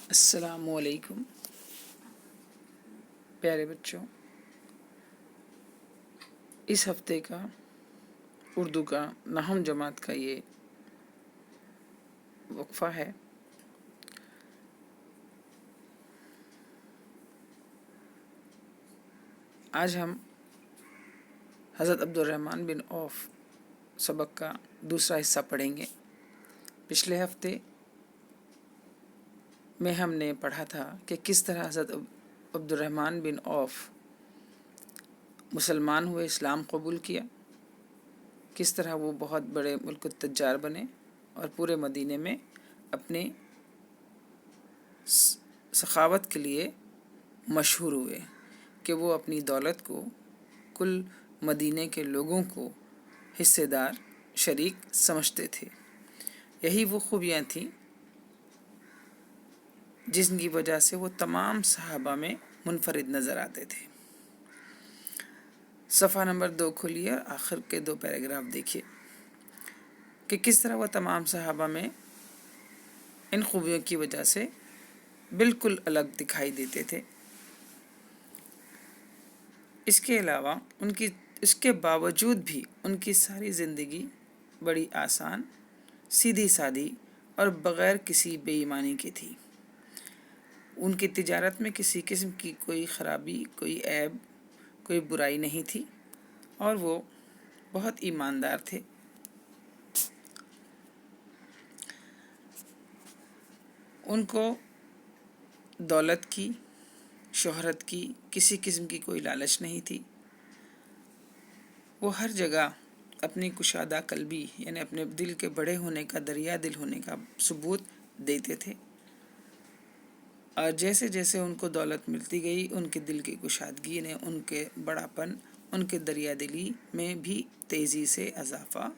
السلام علیکم پیارے بچوں، اس ہفتے کا اردو کا نہم جماعت کا یہ وقفہ ہے۔ آج ہم حضرت عبدالرحمن بن عوف سبق کا دوسرا حصہ پڑھیں گے۔ پچھلے ہفتے میں ہم نے پڑھا تھا کہ کس طرح حضرت عبدالرحمن بن عوف مسلمان ہوئے، اسلام قبول کیا، کس طرح وہ بہت بڑے ملک التجار بنے اور پورے مدینے میں اپنے سخاوت کے لیے مشہور ہوئے کہ وہ اپنی دولت کو کل مدینے کے لوگوں کو حصے دار شریک سمجھتے تھے۔ یہی وہ خوبیاں تھیں جس کی وجہ سے وہ تمام صحابہ میں منفرد نظر آتے تھے۔ صفحہ نمبر 2 کھولیے اور آخر کے 2 پیراگراف دیکھیے کہ کس طرح وہ تمام صحابہ میں ان خوبیوں کی وجہ سے بالکل الگ دکھائی دیتے تھے۔ اس کے علاوہ اس کے باوجود بھی ان کی ساری زندگی بڑی آسان، سیدھی سادی اور بغیر کسی بے ایمانی کی تھی۔ ان کی تجارت میں کسی قسم کی کوئی خرابی، کوئی عیب، کوئی برائی نہیں تھی اور وہ بہت ایماندار تھے۔ ان کو دولت کی، شہرت کی، کسی قسم کی کوئی لالچ نہیں تھی۔ وہ ہر جگہ اپنی کشادہ قلبی یعنی اپنے دل کے بڑے ہونے کا، دریا دل ہونے کا ثبوت دیتے تھے، اور جیسے جیسے ان کو دولت ملتی گئی ان کے دل کی کشادگی نے ان کے بڑاپن، ان کے دریا دلی میں بھی تیزی سے اضافہ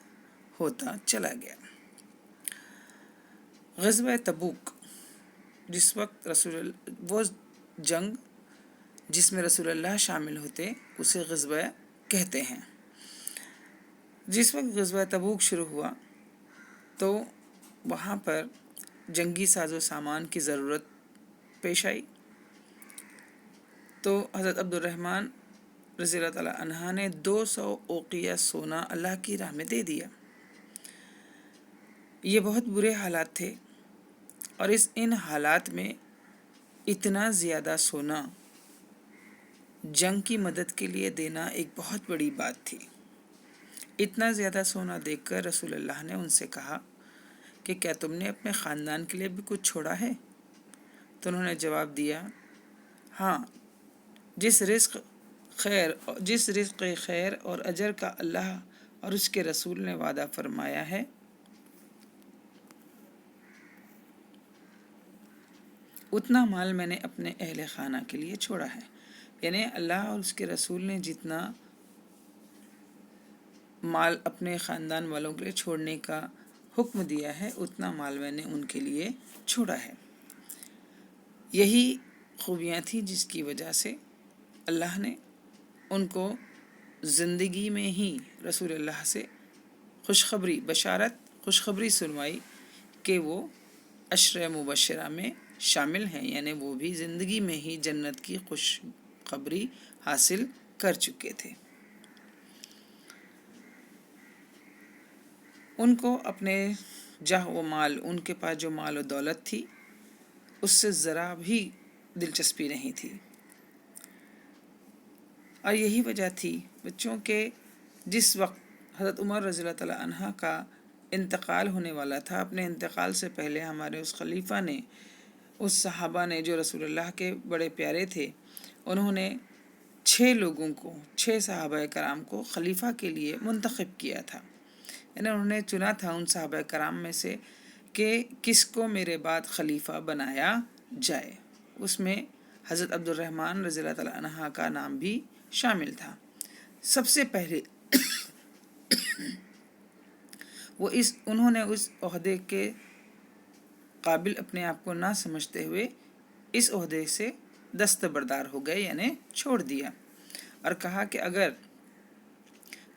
ہوتا چلا گیا۔ غزوہ تبوک، جس وقت وہ جنگ جس میں رسول اللہ شامل ہوتے اسے غزوہ کہتے ہیں۔ جس وقت غزوہ تبوک شروع ہوا تو وہاں پر جنگی ساز و سامان کی ضرورت پیش آئی، تو حضرت عبدالرحمن رضی اللہ تعالیٰ عنہ نے 200 اوقیہ سونا اللہ کی راہ میں دے دیا۔ یہ بہت برے حالات تھے اور ان حالات میں اتنا زیادہ سونا جنگ کی مدد کے لیے دینا ایک بہت بڑی بات تھی۔ اتنا زیادہ سونا دیکھ کر رسول اللہ نے ان سے کہا کہ کیا تم نے اپنے خاندان کے لیے بھی کچھ چھوڑا ہے؟ تو انہوں نے جواب دیا، ہاں، جس رزق خیر اور اجر کا اللہ اور اس کے رسول نے وعدہ فرمایا ہے، اتنا مال میں نے اپنے اہل خانہ کے لیے چھوڑا ہے۔ یعنی اللہ اور اس کے رسول نے جتنا مال اپنے خاندان والوں کے لیے چھوڑنے کا حکم دیا ہے اتنا مال میں نے ان کے لیے چھوڑا ہے۔ یہی خوبیاں تھیں جس کی وجہ سے اللہ نے ان کو زندگی میں ہی رسول اللہ سے خوشخبری سنوائی کہ وہ عشرہ مبشرہ میں شامل ہیں، یعنی وہ بھی زندگی میں ہی جنت کی خوشخبری حاصل کر چکے تھے۔ ان کو اپنے جاہ و مال، ان کے پاس جو مال و دولت تھی اس سے ذرا بھی دلچسپی نہیں تھی، اور یہی وجہ تھی بچوں کے جس وقت حضرت عمر رضی اللہ تعالیٰ عنہ کا انتقال ہونے والا تھا، اپنے انتقال سے پہلے ہمارے اس خلیفہ نے، اس صحابہ نے جو رسول اللہ کے بڑے پیارے تھے، انہوں نے 6 صحابہ کرام کو خلیفہ کے لیے منتخب کیا تھا۔ یعنی انہوں نے چنا تھا ان صحابہ کرام میں سے کہ کس کو میرے بعد خلیفہ بنایا جائے۔ اس میں حضرت عبدالرحمن رضی اللہ تعالیٰ عنہ کا نام بھی شامل تھا۔ سب سے پہلے انہوں نے اس عہدے کے قابل اپنے آپ کو نہ سمجھتے ہوئے اس عہدے سے دستبردار ہو گئے، یعنی چھوڑ دیا، اور کہا کہ اگر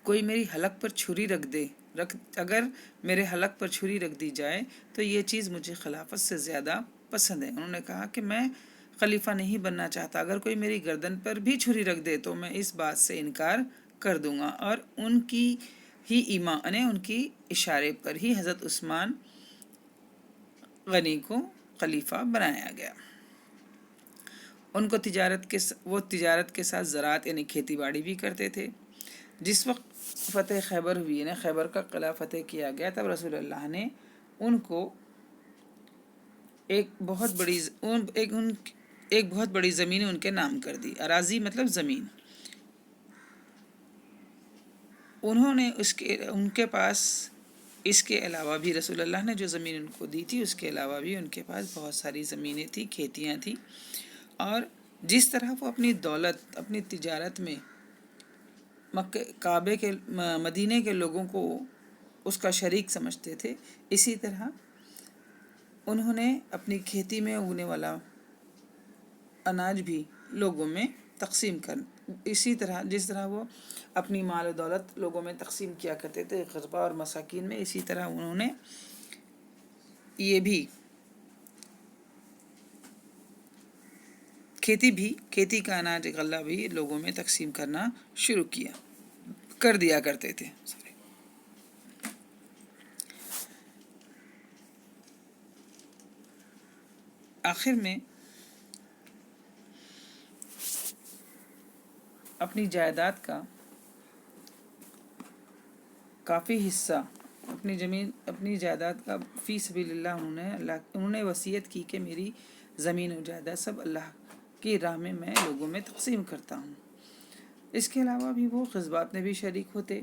کوئی میری حلق پر چھری اگر میرے حلق پر چھری رکھ دی جائے تو یہ چیز مجھے خلافت سے زیادہ پسند ہے. انہوں نے کہا کہ میں خلیفہ نہیں بننا چاہتا، اگر کوئی میری گردن پر بھی چھری رکھ دے تو میں اس بات سے انکار کر دوں گا. اور ان کی ہی ایمان، ان کی اشارے پر ہی حضرت عثمان غنی کو خلیفہ بنایا گیا. ان کو وہ تجارت کے ساتھ زراعت یعنی کھیتی باڑی بھی کرتے تھے. جس وقت فتح خیبر ہوئی، یعنی خیبر کا قلعہ فتح کیا گیا، تب رسول اللہ نے ان کو ایک بہت بڑی زمین ان کے نام کر دی. اراضی مطلب زمین. انہوں نے ان کے پاس اس کے علاوہ بھی، رسول اللہ نے جو زمین ان کو دی تھی اس کے علاوہ بھی ان کے پاس بہت ساری زمینیں تھیں، کھیتیاں تھیں. اور جس طرح وہ اپنی دولت، اپنی تجارت میں کعبے کے، مدینے کے لوگوں کو اس کا شریک سمجھتے تھے، اسی طرح انہوں نے اپنی کھیتی میں اگنے والا اناج بھی لوگوں میں تقسیم اسی طرح جس طرح وہ اپنی مال و دولت لوگوں میں تقسیم کیا کرتے تھے غربا اور مساکین میں، اسی طرح انہوں نے یہ بھی کھیتی کا اناج غلہ بھی لوگوں میں تقسیم کرنا شروع کر دیا کرتے تھے. آخر میں اپنی جائیداد کا کافی حصہ، اپنی جائیداد کا فی سبیل اللہ انہوں نے وصیت کی کہ میری زمین و جائیداد سب اللہ کی راہ میں لوگوں میں تقسیم کرتا ہوں. اس کے علاوہ بھی وہ غزوات میں بھی شریک ہوتے.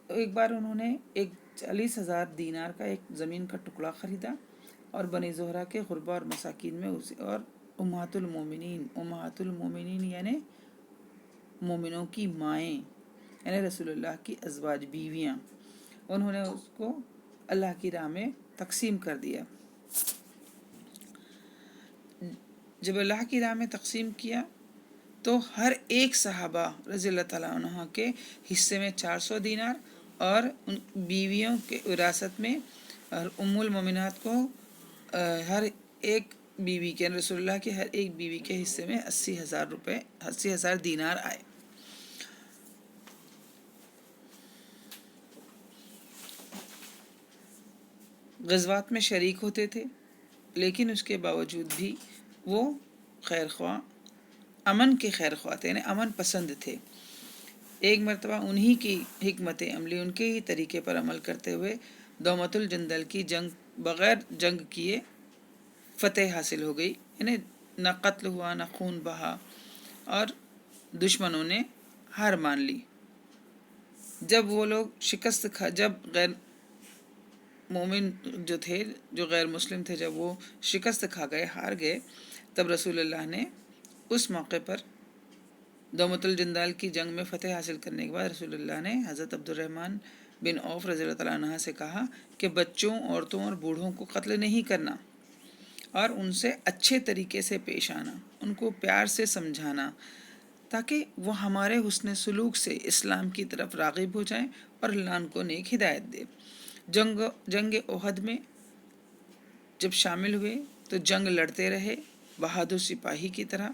ایک بار انہوں نے 40,000 دینار کا ایک زمین کا ٹکڑا خریدا اور بنی زہرہ کے غربا اور مساکین میں اسے، اور امہات المومنین یعنی مومنوں کی مائیں، یعنی رسول اللہ کی ازواج، بیویاں، انہوں نے اس کو اللہ کی راہ میں تقسیم کر دیا. جب اللہ کی راہ میں تقسیم کیا تو ہر ایک صحابہ رضی اللہ تعالیٰ عنہ کے حصے میں 400 دینار، اور ان بیویوں کے وراثت میں اور ام المومنات کو ہر ایک بیوی کے، رسول اللہ کے ہر ایک بیوی کے حصے میں 80,000 دینار آئے. غزوات میں شریک ہوتے تھے، لیکن اس کے باوجود بھی وہ خیر خواہ، امن کے خیر خواہ تھے، یعنی امن پسند تھے. ایک مرتبہ انہی کی حکمت عملی، ان کے ہی طریقے پر عمل کرتے ہوئے دومت الجندل کی جنگ بغیر جنگ کیے فتح حاصل ہو گئی، یعنی نہ قتل ہوا نہ خون بہا، اور دشمنوں نے ہار مان لی. جب وہ لوگ جب غیر مومن جو تھے، جو غیر مسلم تھے، جب وہ شکست کھا گئے، ہار گئے، تب رسول اللہ نے اس موقع پر دومت الجندال کی جنگ میں فتح حاصل کرنے کے بعد رسول اللہ نے حضرت عبد الرحمن بن عوف رضی اللہ تعالیٰ عنہ سے کہا کہ بچوں، عورتوں اور بوڑھوں کو قتل نہیں کرنا، اور ان سے اچھے طریقے سے پیش آنا، ان کو پیار سے سمجھانا، تاکہ وہ ہمارے حسن سلوک سے اسلام کی طرف راغب ہو جائیں اور اللہ ان کو نیک ہدایت دے. جنگ احد میں جب شامل ہوئے تو جنگ لڑتے رہے بہادر سپاہی کی طرح.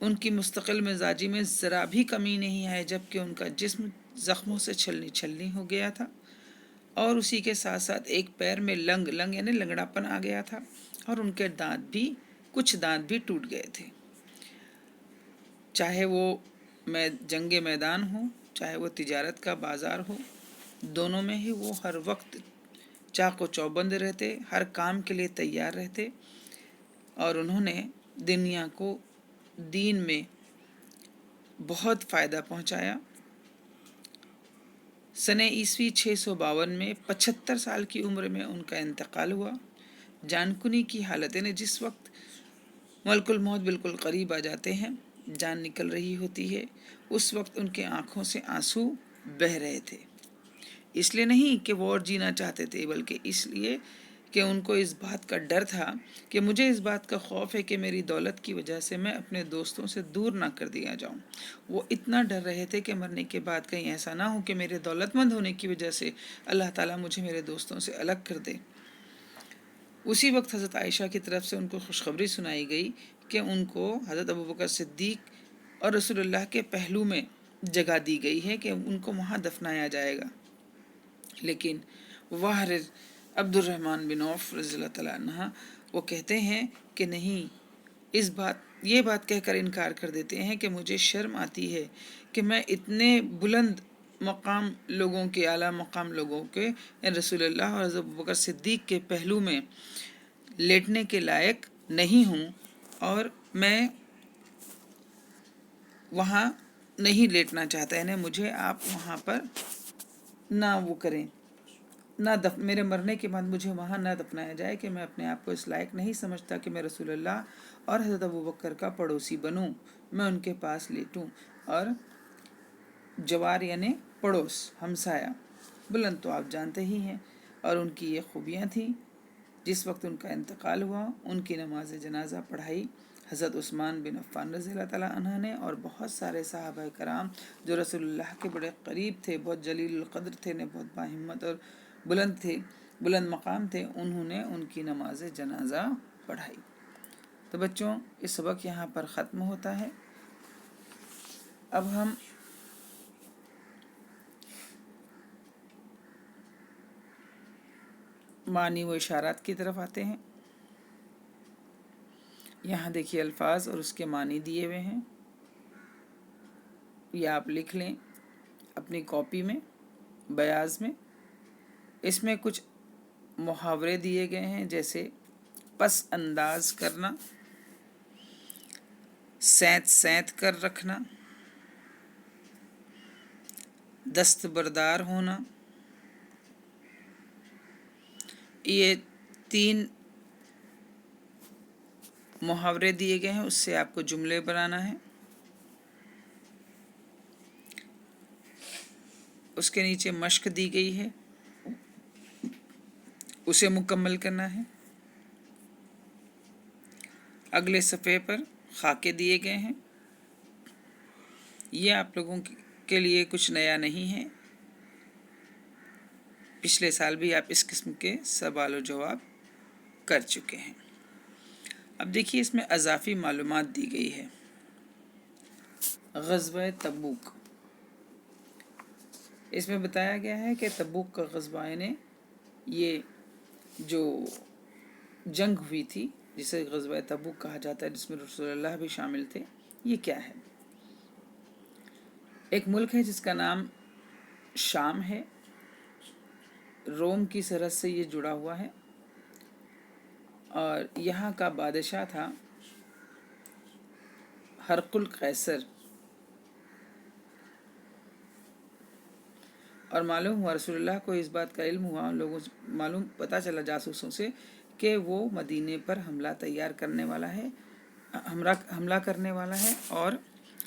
ان کی مستقل مزاجی میں ذرا بھی کمی نہیں آئی، جبکہ ان کا جسم زخموں سے چھلنی ہو گیا تھا، اور اسی کے ساتھ ساتھ ایک پیر میں لنگ یعنی لنگڑاپن آ گیا تھا، اور ان کے کچھ دانت بھی ٹوٹ گئے تھے. چاہے وہ جنگ میدان ہو، چاہے وہ تجارت کا بازار ہو، دونوں میں ہی وہ ہر وقت چاق و چوبند رہتے، ہر کام کے لیے تیار رہتے، اور انہوں نے دنیا کو دین میں بہت فائدہ پہنچایا. سنہ عیسوی 652 میں 75 سال کی عمر میں ان کا انتقال ہوا. جان کنی کی حالت، یعنی جس وقت ملک الموت بالکل قریب آ جاتے ہیں، جان نکل رہی ہوتی ہے، اس وقت ان کے آنکھوں سے آنسو بہہ رہے تھے. اس لیے نہیں کہ وہ اور جینا چاہتے تھے، بلکہ اس لیے کہ ان کو اس بات کا ڈر تھا کہ مجھے اس بات کا خوف ہے کہ میری دولت کی وجہ سے میں اپنے دوستوں سے دور نہ کر دیا جاؤں. وہ اتنا ڈر رہے تھے کہ مرنے کے بعد کہیں ایسا نہ ہو کہ میرے دولت مند ہونے کی وجہ سے اللہ تعالیٰ مجھے میرے دوستوں سے الگ کر دے. اسی وقت حضرت عائشہ کی طرف سے ان کو خوشخبری سنائی گئی کہ ان کو حضرت ابوبکر صدیق اور رسول اللہ کے پہلو میں جگہ دی گئی ہے کہ ان کو وہاں دفنایا جائے گا. لیکن وارث عبد الرحمن بن عوف رضی اللہ تعالیٰ عنہ وہ کہتے ہیں کہ نہیں، یہ بات کہہ کر انکار کر دیتے ہیں کہ مجھے شرم آتی ہے کہ میں اتنے بلند مقام لوگوں کے، اعلیٰ مقام لوگوں کے، رسول اللہ اور حضرت ابوبکر صدیق کے پہلو میں لیٹنے کے لائق نہیں ہوں، اور میں وہاں نہیں لیٹنا چاہتا. یعنی مجھے آپ وہاں پر نہ وہ کریں، میرے مرنے کے بعد مجھے وہاں نہ دفنایا جائے کہ میں اپنے آپ کو اس لائق نہیں سمجھتا کہ میں رسول اللہ اور حضرت ابوبکر کا پڑوسی بنوں، میں ان کے پاس لیٹوں. اور جوار یعنی پڑوس، ہمسایہ. بلند تو آپ جانتے ہی ہیں، اور ان کی یہ خوبیاں تھیں. جس وقت ان کا انتقال ہوا ان کی نماز جنازہ پڑھائی حضرت عثمان بن عفان رضی اللہ تعالیٰ عنہ نے، اور بہت سارے صحابہ کرام جو رسول اللہ کے بڑے قریب تھے، بہت جلیل القدر تھے، بہت باہمت اور بلند مقام تھے، انہوں نے ان کی نماز جنازہ پڑھائی. تو بچوں، یہ سبق یہاں پر ختم ہوتا ہے. اب ہم معنی و اشارات کی طرف آتے ہیں. یہاں دیکھیے الفاظ اور اس کے معنی دیے ہوئے ہیں، یہ آپ لکھ لیں اپنی کاپی میں، بیاض میں. اس میں کچھ محاورے دیے گئے ہیں، جیسے پس انداز کرنا، سینت کر رکھنا، دستبردار ہونا. یہ 3 محاورے دیے گئے ہیں، اس سے آپ کو جملے بنانا ہے. اس کے نیچے مشق دی گئی ہے، اسے مکمل کرنا ہے. اگلے صفحے پر خاکے دیے گئے ہیں. یہ آپ لوگوں کے لیے کچھ نیا نہیں ہے، پچھلے سال بھی آپ اس قسم کے سوال و جواب کر چکے ہیں. اب دیکھیے اس میں اضافی معلومات دی گئی ہے. غزوہ تبوک، اس میں بتایا گیا ہے کہ تبوک کا غزوہ نے یہ جو جنگ ہوئی تھی جسے غزوہ تبوک کہا جاتا ہے، جس میں رسول اللہ بھی شامل تھے، یہ کیا ہے؟ ایک ملک ہے جس کا نام شام ہے، روم کی سرحد سے یہ جڑا ہوا ہے، اور یہاں کا بادشاہ تھا ہرقل قیصر. اور معلوم ہوا رسول اللہ کو اس بات کا علم ہوا، لوگوں سے پتہ چلا جاسوسوں سے کہ وہ مدینے پر حملہ کرنے والا ہے اور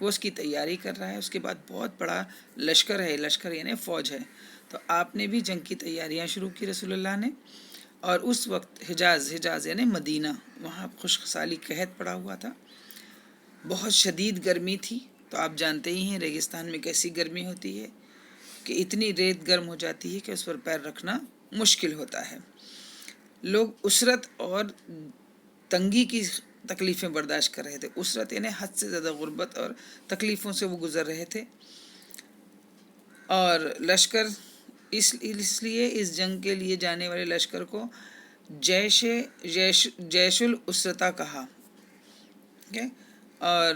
وہ اس کی تیاری کر رہا ہے. اس کے بعد بہت بڑا لشکر ہے، لشکر یعنی فوج ہے. تو آپ نے بھی جنگ کی تیاریاں شروع کی رسول اللہ نے، اور اس وقت حجاز یعنی مدینہ، وہاں خشک سالی قحط پڑا ہوا تھا، بہت شدید گرمی تھی. تو آپ جانتے ہی ہیں ریگستان میں کیسی گرمی ہوتی ہے کہ اتنی ریت گرم ہو جاتی ہے کہ اس پر پیر رکھنا مشکل ہوتا ہے. لوگ اسرت اور تنگی کی تکلیفیں برداشت کر رہے تھے. اسرت یعنی حد سے زیادہ غربت اور تکلیفوں سے وہ گزر رہے تھے. اور لشکر اس لیے اس جنگ کے لیے جانے والے لشکر کو جیش الاسرتا کہا. اور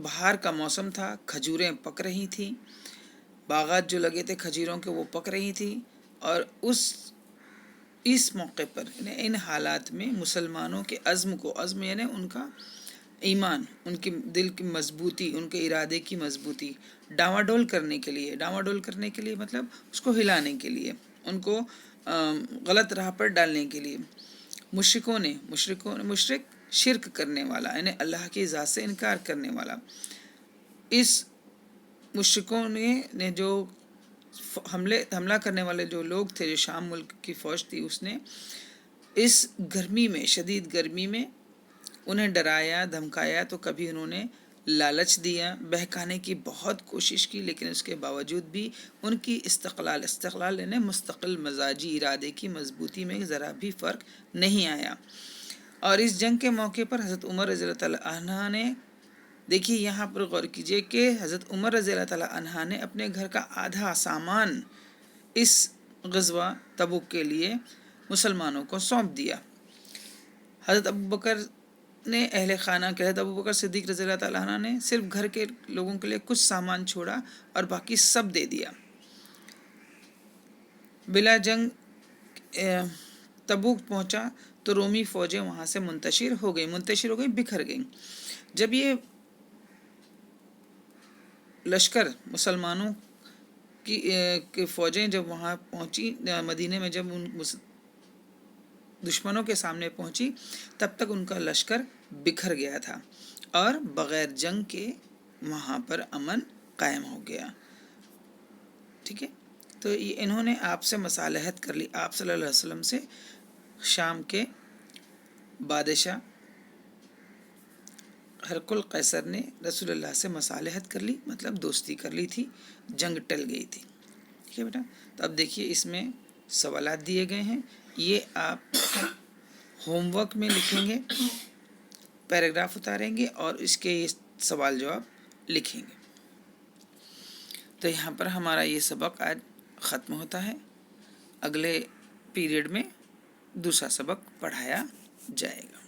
بہار کا موسم تھا، کھجوریں پک رہی تھیں، باغات جو لگے تھے کھجوروں کے وہ پک رہی تھی. اور اس موقع پر ان حالات میں مسلمانوں کے عزم یعنی ان کا ایمان، ان کی دل کی مضبوطی، ان کے ارادے کی مضبوطی ڈاواڈول کرنے کے لیے مطلب اس کو ہلانے کے لیے، ان کو غلط راہ پر ڈالنے کے لیے مشرک شرک کرنے والا یعنی اللہ کی ذات سے انکار کرنے والا، اس مشرکوں نے جو حملہ کرنے والے جو لوگ تھے، جو شام ملک کی فوج تھی، اس نے اس شدید گرمی میں انہیں ڈرایا دھمکایا. تو کبھی انہوں نے لالچ دیا، بہکانے کی بہت کوشش کی، لیکن اس کے باوجود بھی ان کی استقلال یعنی مستقل مزاجی ارادے کی مضبوطی میں ذرا بھی فرق نہیں آیا۔ اور اس جنگ کے موقع پر حضرت عمر رضی اللہ تعالیٰ عنہ نے، دیکھیے یہاں پر غور کیجئے کہ حضرت عمر رضی اللہ تعالیٰ عنہ نے اپنے گھر کا آدھا سامان اس غزوہ تبوک کے لیے مسلمانوں کو سونپ دیا۔ حضرت ابوبکر نے اہل خانہ کے حضرت ابوبکر صدیق رضی اللہ تعالیٰ عنہ نے صرف گھر کے لوگوں کے لیے کچھ سامان چھوڑا اور باقی سب دے دیا۔ بلا جنگ تبوک پہنچا تو رومی فوجیں وہاں سے منتشر ہو گئی، بکھر گئیں۔ جب یہ لشکر مسلمانوں کی فوجیں جب وہاں پہنچی مدینے میں، جب ان دشمنوں کے سامنے پہنچی، تب تک ان کا لشکر بکھر گیا تھا اور بغیر جنگ کے وہاں پر امن قائم ہو گیا۔ ٹھیک ہے، تو انہوں نے آپ سے مصالحت کر لی، آپ صلی اللہ علیہ وسلم سے شام کے بادشاہ ہرقل قیصر نے رسول اللہ سے مصالحت کر لی، مطلب دوستی کر لی تھی، جنگ ٹل گئی تھی۔ ٹھیک ہے بیٹا، تو اب دیکھیے اس میں سوالات دیے گئے ہیں، یہ آپ ہوم ورک میں لکھیں گے، پیراگراف اتاریں گے اور اس کے سوال جواب لکھیں گے۔ تو یہاں پر ہمارا یہ سبق آج ختم ہوتا ہے، اگلے پیریڈ میں دوسرا سبق پڑھایا جائے گا۔